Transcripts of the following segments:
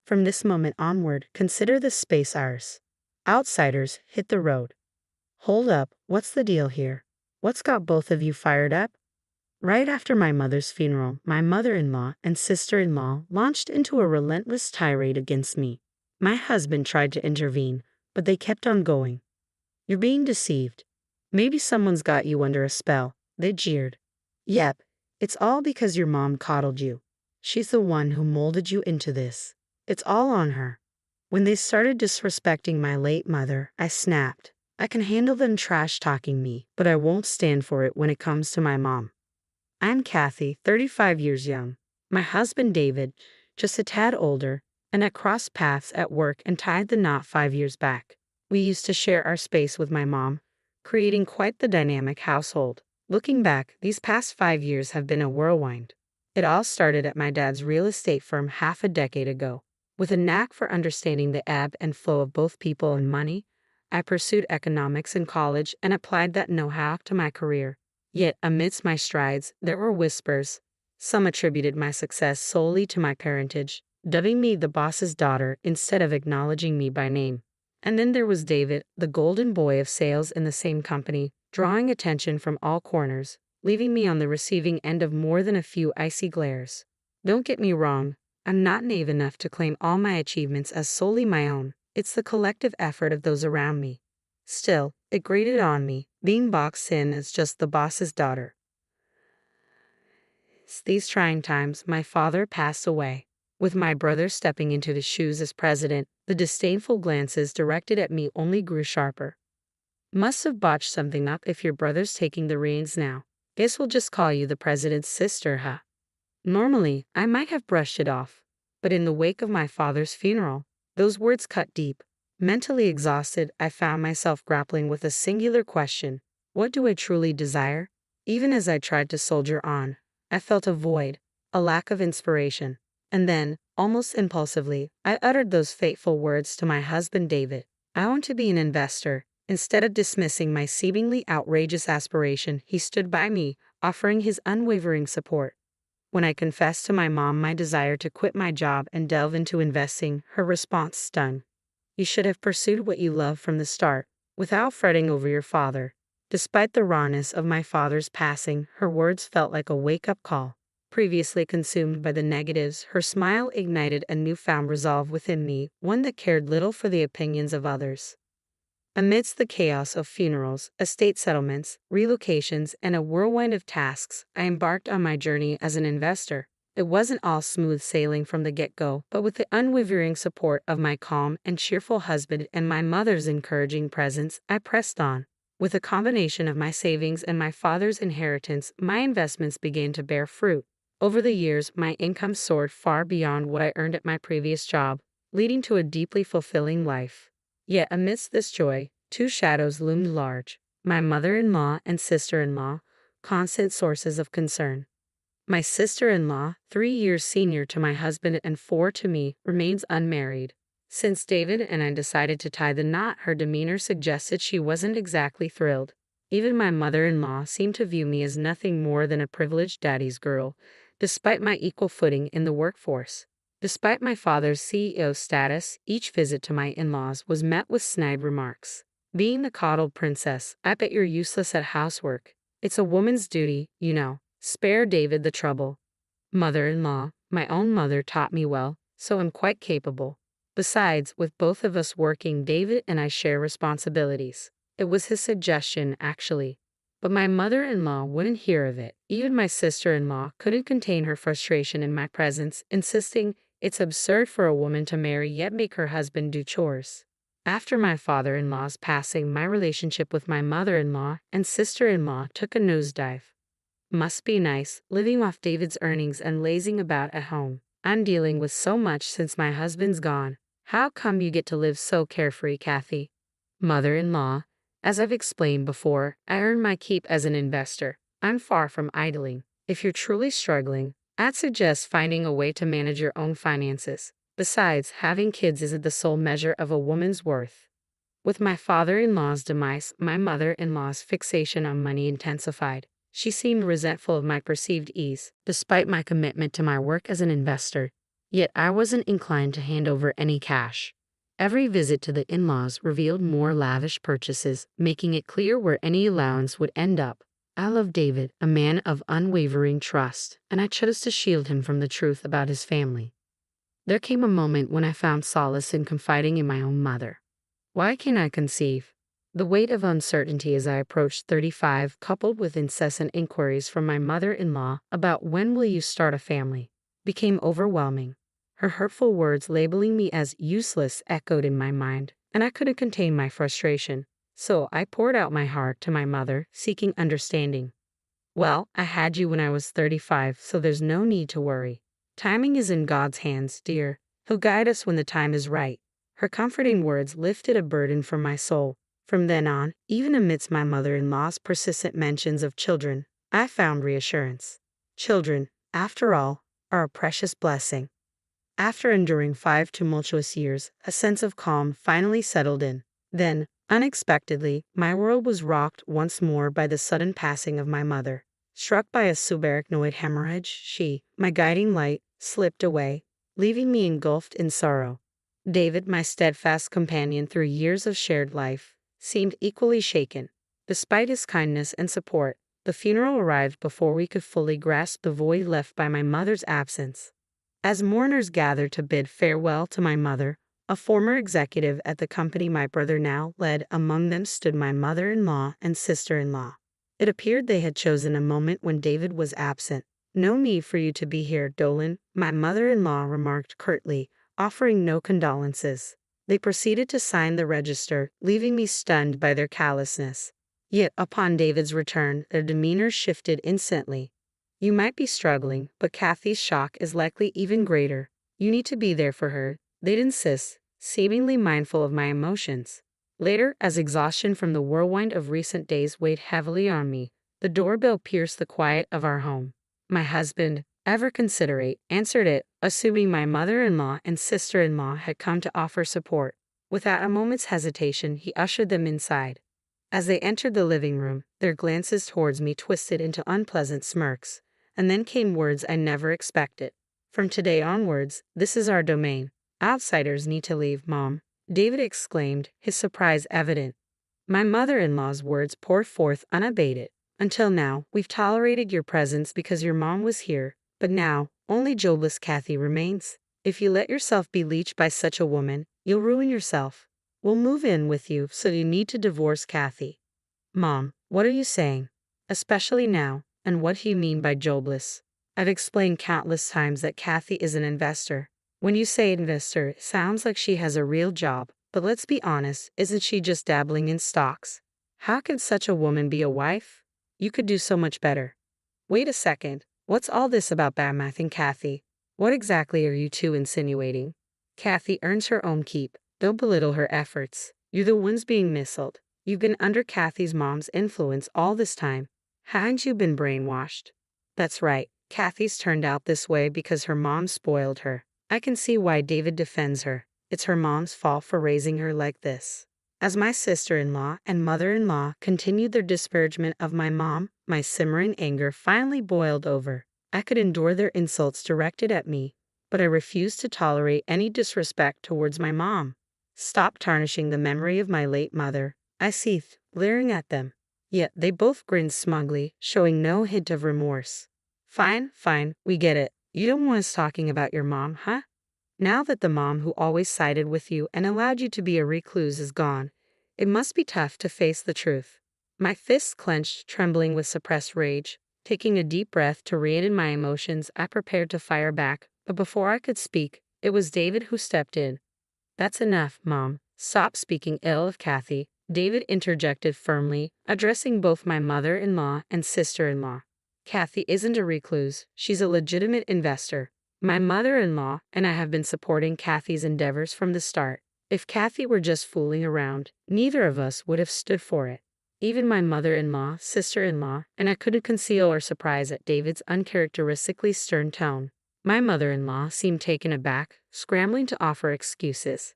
From this moment onward, consider this space ours. Outsiders, hit the road. Hold up, what's the deal here? What's got both of you fired up? Right after my mother's funeral, my mother-in-law and sister-in-law launched into a relentless tirade against me. My husband tried to intervene, but they kept on going. You're being deceived. Maybe someone's got you under a spell, they jeered. Yep, it's all because your mom coddled you. She's the one who molded you into this. It's all on her. When they started disrespecting my late mother, I snapped. I can handle them trash-talking me, but I won't stand for it when it comes to my mom. I'm Kathy, 35 years young. My husband David, just a tad older, and I crossed paths at work and tied the knot 5 years back. We used to share our space with my mom, creating quite the dynamic household. Looking back, these past 5 years have been a whirlwind. It all started at my dad's real estate firm half a decade ago. With a knack for understanding the ebb and flow of both people and money, I pursued economics in college and applied that know-how to my career. Yet, amidst my strides, there were whispers. Some attributed my success solely to my parentage, dubbing me the boss's daughter instead of acknowledging me by name. And then there was David, the golden boy of sales in the same company, drawing attention from all corners, leaving me on the receiving end of more than a few icy glares. Don't get me wrong, I'm not naive enough to claim all my achievements as solely my own. It's the collective effort of those around me. Still, it grated on me, being boxed in as just the boss's daughter. These trying times, my father passed away. With my brother stepping into the shoes as president, the disdainful glances directed at me only grew sharper. Must have botched something up if your brother's taking the reins now. Guess we'll just call you the president's sister, huh? Normally, I might have brushed it off, but in the wake of my father's funeral, those words cut deep. Mentally exhausted, I found myself grappling with a singular question. What do I truly desire? Even as I tried to soldier on, I felt a void, a lack of inspiration. And then, almost impulsively, I uttered those fateful words to my husband David. I want to be an investor. Instead of dismissing my seemingly outrageous aspiration, he stood by me, offering his unwavering support. When I confessed to my mom my desire to quit my job and delve into investing, her response stung. You should have pursued what you love from the start, without fretting over your father. Despite the rawness of my father's passing, her words felt like a wake-up call. Previously consumed by the negatives, her smile ignited a newfound resolve within me, one that cared little for the opinions of others. Amidst the chaos of funerals, estate settlements, relocations, and a whirlwind of tasks, I embarked on my journey as an investor. It wasn't all smooth sailing from the get-go, but with the unwavering support of my calm and cheerful husband and my mother's encouraging presence, I pressed on. With a combination of my savings and my father's inheritance, my investments began to bear fruit. Over the years, my income soared far beyond what I earned at my previous job, leading to a deeply fulfilling life. Yet amidst this joy, two shadows loomed large: my mother-in-law and sister-in-law, constant sources of concern. My sister-in-law, 3 years senior to my husband and 4 to me, remains unmarried. Since David and I decided to tie the knot, her demeanor suggested she wasn't exactly thrilled. Even my mother-in-law seemed to view me as nothing more than a privileged daddy's girl, despite my equal footing in the workforce. Despite my father's CEO status, each visit to my in-laws was met with snide remarks. Being the coddled princess, I bet you're useless at housework. It's a woman's duty, you know. Spare David the trouble. Mother-in-law, my own mother taught me well, so I'm quite capable. Besides, with both of us working, David and I share responsibilities. It was his suggestion, actually. But my mother-in-law wouldn't hear of it. Even my sister-in-law couldn't contain her frustration in my presence, insisting it's absurd for a woman to marry yet make her husband do chores. After my father-in-law's passing, my relationship with my mother-in-law and sister-in-law took a nosedive. Must be nice, living off David's earnings and lazing about at home. I'm dealing with so much since my husband's gone. How come you get to live so carefree, Kathy? Mother-in-law, as I've explained before, I earn my keep as an investor. I'm far from idling. If you're truly struggling, I'd suggest finding a way to manage your own finances. Besides, having kids isn't the sole measure of a woman's worth. With my father-in-law's demise, my mother-in-law's fixation on money intensified. She seemed resentful of my perceived ease, despite my commitment to my work as an investor. Yet I wasn't inclined to hand over any cash. Every visit to the in-laws revealed more lavish purchases, making it clear where any allowance would end up. I loved David, a man of unwavering trust, and I chose to shield him from the truth about his family. There came a moment when I found solace in confiding in my own mother. Why can I conceive? The weight of uncertainty as I approached 35, coupled with incessant inquiries from my mother-in-law about when will you start a family, became overwhelming. Her hurtful words labeling me as useless echoed in my mind, and I couldn't contain my frustration. So I poured out my heart to my mother, seeking understanding. Well, I had you when I was 35, so there's no need to worry. Timing is in God's hands, dear. He'll guide us when the time is right. Her comforting words lifted a burden from my soul. From then on, even amidst my mother-in-law's persistent mentions of children, I found reassurance. Children, after all, are a precious blessing. After enduring 5 tumultuous years, a sense of calm finally settled in. Then, unexpectedly, my world was rocked once more by the sudden passing of my mother. Struck by a subarachnoid hemorrhage, she, my guiding light, slipped away, leaving me engulfed in sorrow. David, my steadfast companion through years of shared life, seemed equally shaken. Despite his kindness and support, the funeral arrived before we could fully grasp the void left by my mother's absence. As mourners gathered to bid farewell to my mother, a former executive at the company my brother now led, among them stood my mother-in-law and sister-in-law. It appeared they had chosen a moment when David was absent. "No need for you to be here, Dolan," my mother-in-law remarked curtly, offering no condolences. They proceeded to sign the register, leaving me stunned by their callousness. Yet upon David's return, their demeanor shifted instantly. "You might be struggling, but Kathy's shock is likely even greater. You need to be there for her," they'd insist, seemingly mindful of my emotions. Later, as exhaustion from the whirlwind of recent days weighed heavily on me, the doorbell pierced the quiet of our home. My husband, ever considerate, answered it, assuming my mother-in-law and sister-in-law had come to offer support. Without a moment's hesitation, he ushered them inside. As they entered the living room, their glances towards me twisted into unpleasant smirks. And then came words I never expected. "From today onwards, this is our domain. Outsiders need to leave, Mom," David exclaimed, his surprise evident. My mother-in-law's words poured forth unabated. "Until now, we've tolerated your presence because your mom was here, but now, only jobless Kathy remains. If you let yourself be leached by such a woman, you'll ruin yourself. We'll move in with you, so you need to divorce Kathy." "Mom, what are you saying? Especially now. And what do you mean by jobless?" "I've explained countless times that Kathy is an investor. When you say investor, it sounds like she has a real job. But let's be honest, isn't she just dabbling in stocks? How could such a woman be a wife? You could do so much better." "Wait a second. What's all this about bad-mouthing Kathy? What exactly are you two insinuating?" "Kathy earns her own keep. Don't belittle her efforts. You're the ones being misled. You've been under Kathy's mom's influence all this time. Haven't you been brainwashed?" "That's right. Kathy's turned out this way because her mom spoiled her. I can see why David defends her. It's her mom's fault for raising her like this." As my sister-in-law and mother-in-law continued their disparagement of my mom, my simmering anger finally boiled over. I could endure their insults directed at me, but I refused to tolerate any disrespect towards my mom. "Stop tarnishing the memory of my late mother," I seethed, glaring at them. Yet they both grinned smugly, showing no hint of remorse. Fine, we get it. You don't want us talking about your mom, huh? Now that the mom who always sided with you and allowed you to be a recluse is gone, it must be tough to face the truth." My fists clenched, trembling with suppressed rage. Taking a deep breath to rein in my emotions, I prepared to fire back, but before I could speak, it was David who stepped in. "That's enough, Mom. Stop speaking ill of Kathy," David interjected firmly, addressing both my mother-in-law and sister-in-law. "Kathy isn't a recluse. She's a legitimate investor. My mother-in-law and I have been supporting Kathy's endeavors from the start. If Kathy were just fooling around, neither of us would have stood for it." Even my mother-in-law, sister-in-law, and I couldn't conceal our surprise at David's uncharacteristically stern tone. My mother-in-law seemed taken aback, scrambling to offer excuses.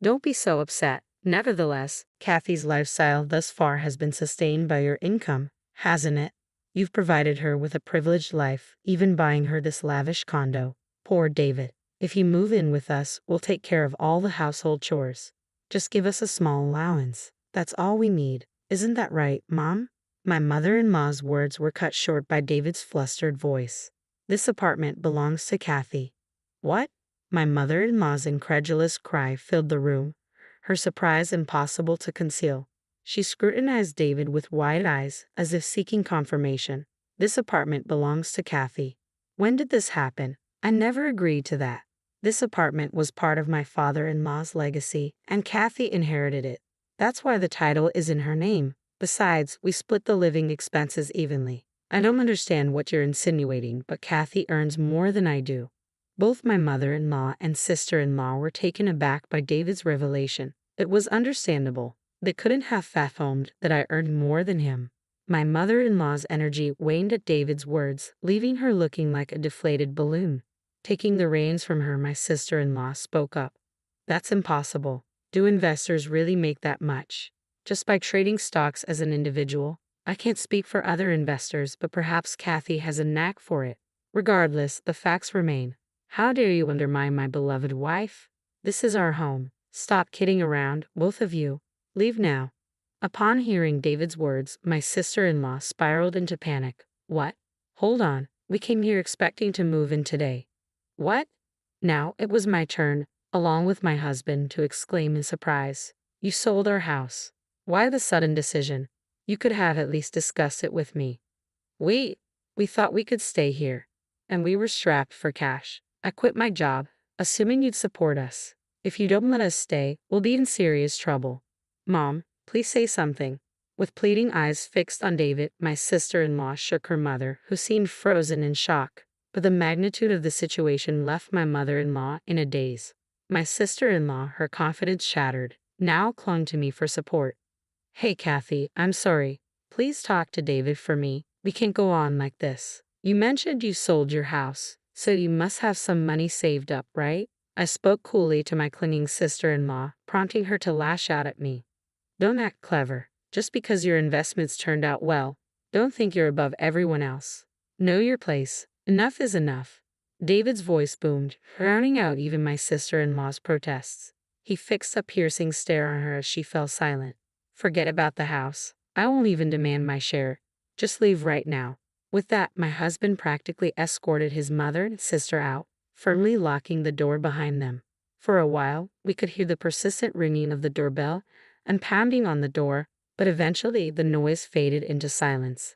"Don't be so upset. Nevertheless, Kathy's lifestyle thus far has been sustained by your income, hasn't it? You've provided her with a privileged life, even buying her this lavish condo." Poor David. If you move in with us, we'll take care of all the household chores. Just give us a small allowance. That's all we need. Isn't that right, Mom? My mother-in-law's words were cut short by David's flustered voice. This apartment belongs to Kathy. What? My mother-in-law's incredulous cry filled the room, her surprise impossible to conceal. She scrutinized David with wide eyes, as if seeking confirmation. This apartment belongs to Kathy. When did this happen? I never agreed to that. This apartment was part of my father-in-law's legacy, and Kathy inherited it. That's why the title is in her name. Besides, we split the living expenses evenly. I don't understand what you're insinuating, but Kathy earns more than I do. Both my mother-in-law and sister-in-law were taken aback by David's revelation. It was understandable. They couldn't have fathomed that I earned more than him. My mother-in-law's energy waned at David's words, leaving her looking like a deflated balloon. Taking the reins from her, my sister-in-law spoke up. That's impossible. Do investors really make that much? Just by trading stocks as an individual? I can't speak for other investors, but perhaps Kathy has a knack for it. Regardless, the facts remain. How dare you undermine my beloved wife? This is our home. Stop kidding around, both of you. Leave now. Upon hearing David's words, my sister-in-law spiraled into panic. What? Hold on. We came here expecting to move in today. What? Now it was my turn, along with my husband, to exclaim in surprise. You sold our house. Why the sudden decision? You could have at least discussed it with me. We thought we could stay here, and we were strapped for cash. I quit my job, assuming you'd support us. If you don't let us stay, we'll be in serious trouble. Mom, please say something. With pleading eyes fixed on David, my sister-in-law shook her mother, who seemed frozen in shock. But the magnitude of the situation left my mother-in-law in a daze. My sister-in-law, her confidence shattered, now clung to me for support. Hey, Kathy, I'm sorry. Please talk to David for me. We can't go on like this. You mentioned you sold your house, so you must have some money saved up, right? I spoke coolly to my clinging sister-in-law, prompting her to lash out at me. Don't act clever. Just because your investments turned out well, don't think you're above everyone else. Know your place. Enough is enough. David's voice boomed, drowning out even my sister-in-law's protests. He fixed a piercing stare on her as she fell silent. Forget about the house. I won't even demand my share. Just leave right now. With that, my husband practically escorted his mother and sister out, firmly locking the door behind them. For a while, we could hear the persistent ringing of the doorbell and pounding on the door, but eventually the noise faded into silence.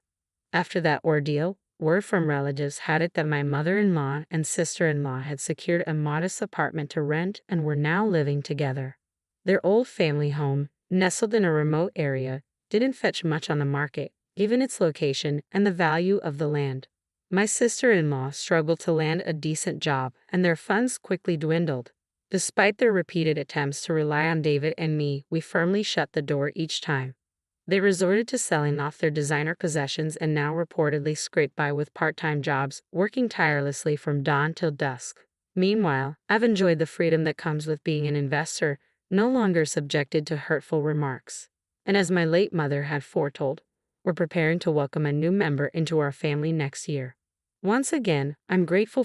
After that ordeal, word from relatives had it that my mother-in-law and sister-in-law had secured a modest apartment to rent and were now living together. Their old family home, nestled in a remote area, didn't fetch much on the market, given its location and the value of the land. My sister-in-law struggled to land a decent job, and their funds quickly dwindled. Despite their repeated attempts to rely on David and me, we firmly shut the door each time. They resorted to selling off their designer possessions and now reportedly scrape by with part-time jobs, working tirelessly from dawn till dusk. Meanwhile, I've enjoyed the freedom that comes with being an investor, no longer subjected to hurtful remarks. And as my late mother had foretold, we're preparing to welcome a new member into our family next year. Once again, I'm grateful